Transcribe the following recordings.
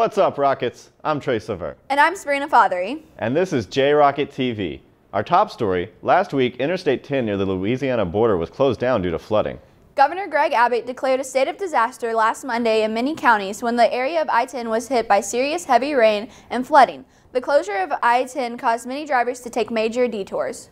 What's up, Rockets? I'm Trey Sever. And I'm Sabrina Fothery. And this is J-Rocket TV. Our top story, last week, Interstate 10 near the Louisiana border was closed down due to flooding. Governor Greg Abbott declared a state of disaster last Monday in many counties when the area of I-10 was hit by serious heavy rain and flooding. The closure of I-10 caused many drivers to take major detours.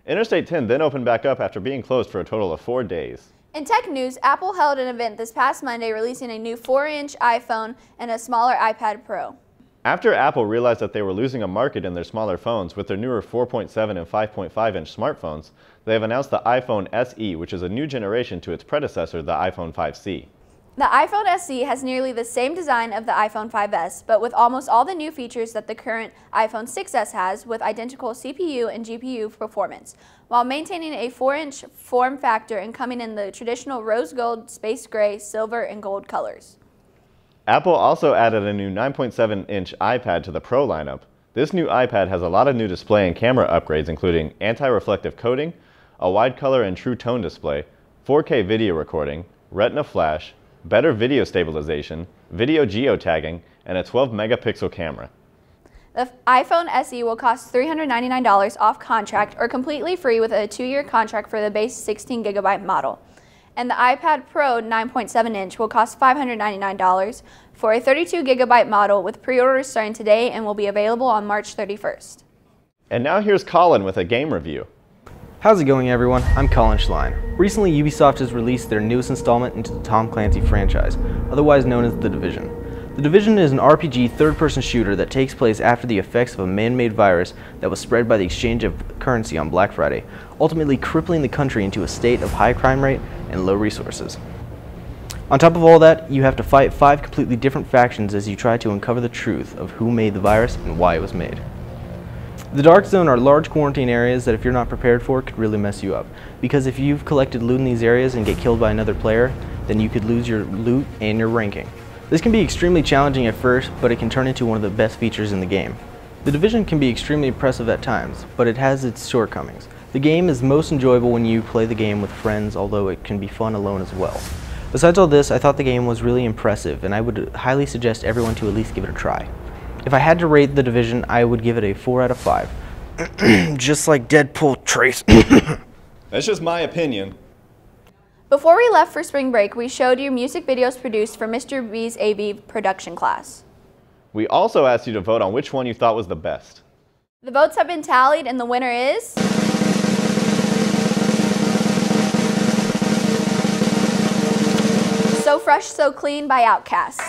Interstate 10 then opened back up after being closed for a total of 4 days. In tech news, Apple held an event this past Monday releasing a new 4-inch iPhone and a smaller iPad Pro. After Apple realized that they were losing a market in their smaller phones with their newer 4.7 and 5.5-inch smartphones, they have announced the iPhone SE, which is a new generation to its predecessor, the iPhone 5C. The iPhone SE has nearly the same design of the iPhone 5S, but with almost all the new features that the current iPhone 6s has, with identical CPU and GPU performance, while maintaining a 4-inch form factor and coming in the traditional rose gold, space gray, silver, and gold colors. Apple also added a new 9.7-inch iPad to the Pro lineup. This new iPad has a lot of new display and camera upgrades, including anti-reflective coating, a wide color and true tone display, 4K video recording, Retina flash, better video stabilization, video geotagging, and a 12-megapixel camera. The iPhone SE will cost $399 off contract or completely free with a 2-year contract for the base 16GB model. And the iPad Pro 9.7-inch will cost $599 for a 32GB model with pre-orders starting today and will be available on March 31st. And now here's Colin with a game review. How's it going, everyone? I'm Colin Schlein. Recently, Ubisoft has released their newest installment into the Tom Clancy franchise, otherwise known as The Division. The Division is an RPG third-person shooter that takes place after the effects of a man-made virus that was spread by the exchange of currency on Black Friday, ultimately crippling the country into a state of high crime rate and low resources. On top of all that, you have to fight 5 completely different factions as you try to uncover the truth of who made the virus and why it was made. The Dark Zone are large quarantine areas that if you're not prepared for could really mess you up, because if you've collected loot in these areas and get killed by another player, then you could lose your loot and your ranking. This can be extremely challenging at first, but it can turn into one of the best features in the game. The Division can be extremely impressive at times, but it has its shortcomings. The game is most enjoyable when you play the game with friends, although it can be fun alone as well. Besides all this, I thought the game was really impressive, and I would highly suggest everyone to at least give it a try. If I had to rate The Division, I would give it a 4 out of 5. Just like Deadpool Trace. That's just my opinion. Before we left for spring break, we showed you music videos produced for Mr. B's AV production class. We also asked you to vote on which one you thought was the best. The votes have been tallied and the winner is... So Fresh, So Clean by Outkast.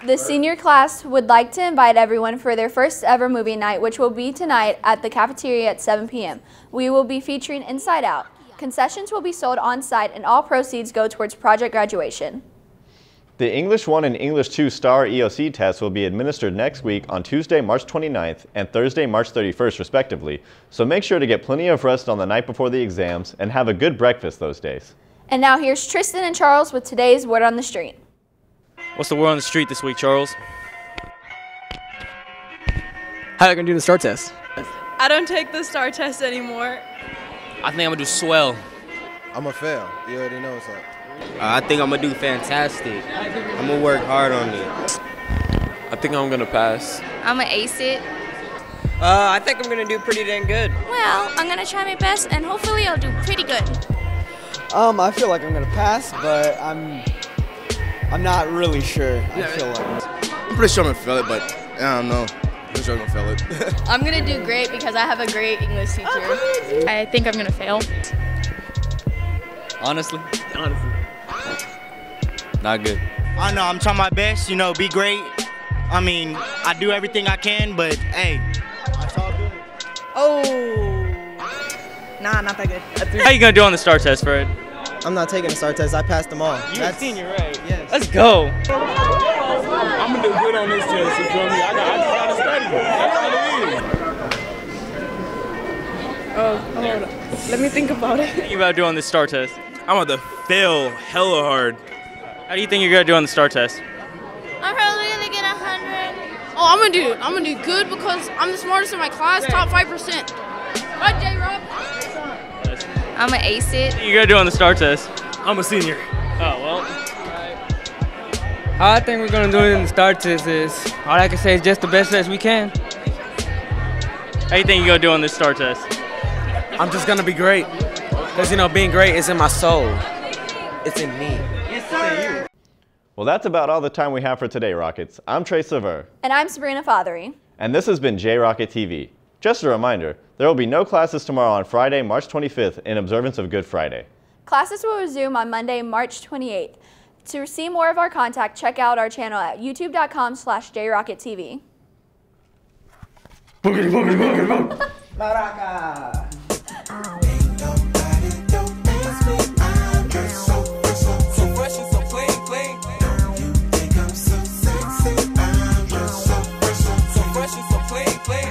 The senior class would like to invite everyone for their first ever movie night, which will be tonight at the cafeteria at 7 p.m. We will be featuring Inside Out. Concessions will be sold on site and all proceeds go towards project graduation. The English 1 and English 2 STAR EOC tests will be administered next week on Tuesday, March 29th and Thursday, March 31st, respectively, so make sure to get plenty of rest on the night before the exams and have a good breakfast those days. And now here's Tristan and Charles with today's Word on the Street. What's the word on the street this week, Charles? How are you going to do the STAR test? I don't take the STAR test anymore. I think I'm going to do swell. I'm going to fail. You already know what's up. I think I'm going to do fantastic. I'm going to work hard on it. I think I'm going to pass. I'm going to ace it. I think I'm going to do pretty dang good. Well, I'm going to try my best and hopefully I'll do pretty good. I feel like I'm going to pass, but I'm not really sure. I feel like I'm pretty sure I'm gonna fail it, but I don't know. I'm pretty sure I'm gonna fail it. I'm gonna do great because I have a great English teacher. I think I'm gonna fail. Honestly, not good. I know, I'm trying my best, you know, be great. I mean, I do everything I can, but hey, it's all good. Oh, nah, not that good. How you going to do on the STAR test, Fred? I'm not taking the STAR test. I passed them all. You're a senior, right? Yes. Let's go. I'm going to do good on this test, you feel me? I got to study. That's all it is. Oh, hold on. Let me think about it. How you about doing this STAR test? I'm about to fail hella hard. How do you think you're going to do on the STAR test? I'm probably gonna get 100. Oh, I'm gonna do good because I'm the smartest in my class, top 5%. Right, J-Rob? I'm gonna ace it. What are you gonna do on the STAR test? I'm a senior. Oh, well. How I think we're gonna do it in the STAR test is, all I can say is just the best as we can. How do you think you're gonna do on this STAR test? I'm just gonna be great. Because, you know, being great is in my soul. It's in me. Yes, sir. Well, that's about all the time we have for today, Rockets. I'm Trey Silver. And I'm Sabrina Fothery. And this has been J-Rocket TV. Just a reminder, there will be no classes tomorrow on Friday, March 25th in observance of Good Friday. Classes will resume on Monday, March 28th. To see more of our contact, check out our channel at youtube.com/JRocketTV. Boogity, boogity, boogity, boogity. Maraca. So fresh and so clean, clean.